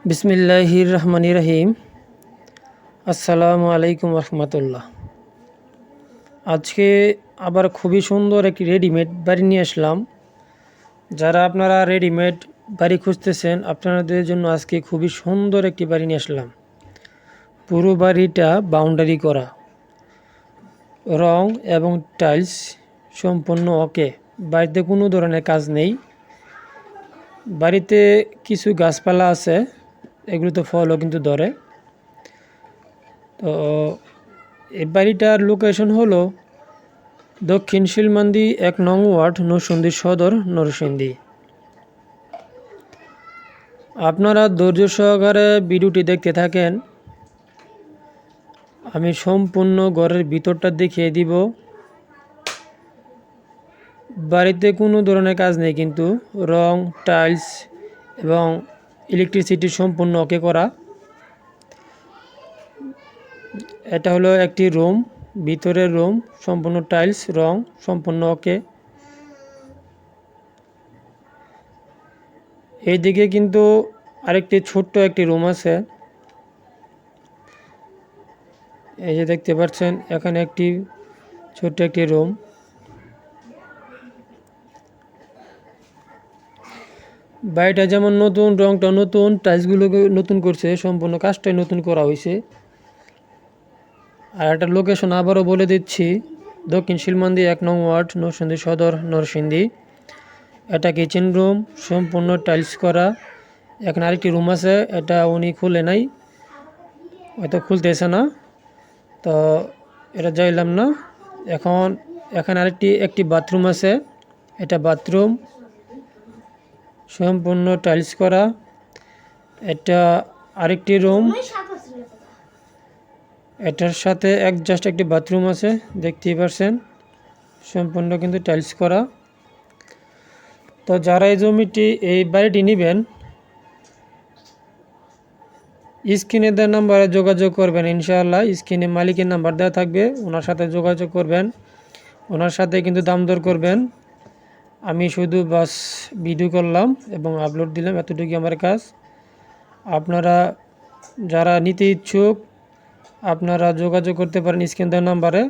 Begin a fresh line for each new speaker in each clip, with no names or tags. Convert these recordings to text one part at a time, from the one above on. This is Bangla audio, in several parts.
বিসমিল্লাহির রহমানির রহিম। আসসালামু আলাইকুম রহমতুল্লাহ। আজকে আবার খুবই সুন্দর একটি রেডিমেড বাড়ি নিয়ে আসলাম। যারা আপনারা রেডিমেড বাড়ি খুঁজতেছেন, আপনাদের জন্য আজকে খুবই সুন্দর একটি বাড়ি নিয়ে আসলাম। পুরো বাড়িটা বাউন্ডারি করা, রং এবং টাইলস সম্পূর্ণ ওকে। বাড়িতে কোনো ধরনের কাজ নেই। বাড়িতে কিছু গাছপালা আছে, এগুলো তো ফলও কিন্তু ধরে। তো এই বাড়িটার লোকেশন হলো দক্ষিণ শিলমান্দি 1 নং ওয়ার্ড, নরসিংদী সদর, নরসিংদী। আপনারা ধৈর্য সহকারে ভিডিওটি দেখতে থাকেন। আমি সম্পূর্ণ ঘরের ভিতরটা দেখিয়ে দিব। বাড়িতে কোনো ধরনের কাজ নেই, কিন্তু রং, টাইলস এবং ইলেকট্রিসিটি সম্পূর্ণ ওকে করা। এটা হলো একটি রুম, ভিতরের রুম, সম্পূর্ণ টাইলস, রং সম্পূর্ণ ওকে। এইদিকে কিন্তু আরেকটি ছোট্ট একটি রুম আছে। এই যে দেখতে পাচ্ছেন, এখানে একটি ছোট্ট একটি রুম। বাড়িটা যেমন নতুন, রংটা নতুন, টাইলসগুলোকে নতুন করছে, সম্পূর্ণ কাজটাই নতুন করা হয়েছে। আর একটা লোকেশন আবারও বলে দিচ্ছি, দক্ষিণ শিলমান্দি 1 নং ওয়ার্ড, নরসিংদী সদর, নরসিংদী। এটা কিচেন রুম, সম্পূর্ণ টাইলস করা। এখানে আরেকটি রুম আছে, এটা উনি খুলে নাই, হয়তো খুলতেছে না, তো এটা যাইলাম না। এখন এখানে একটি বাথরুম আছে, এটা বাথরুম সম্পূর্ণ টাইলস করা। এটা আরেকটি রুম, এটার সাথে জাস্ট একটি বাথরুম আছে, দেখতেই পাচ্ছেন, সম্পূর্ণ কিন্তু টাইলস করা। তো যারা এই বাড়িটি নেবেন, স্ক্রিনে দেওয়া নাম্বারে যোগাযোগ করবেন। ইনশাআল্লাহ স্ক্রিনে মালিকের নাম্বার দেওয়া থাকবে, ওনার সাথে যোগাযোগ করবেন, ওনার সাথে কিন্তু দাম দর করবেন। আমি শুধু বাস ভিডিও করলাম এবং আপলোড দিলাম, এতটুকু আমার কাজ। আপনারা যারা নিতে ইচ্ছুক, আপনারা যোগাযোগ করতে পারেন স্ক্রিনে দেওয়া নাম্বারে।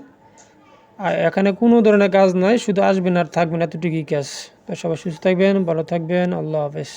আর এখানে কোনো ধরনের কাজ নাই, শুধু আসবেন আর থাকবেন, এতটুকুই কাজ। তো সবাই সুস্থ থাকবেন, ভালো থাকবেন, আল্লাহ হাফেজ।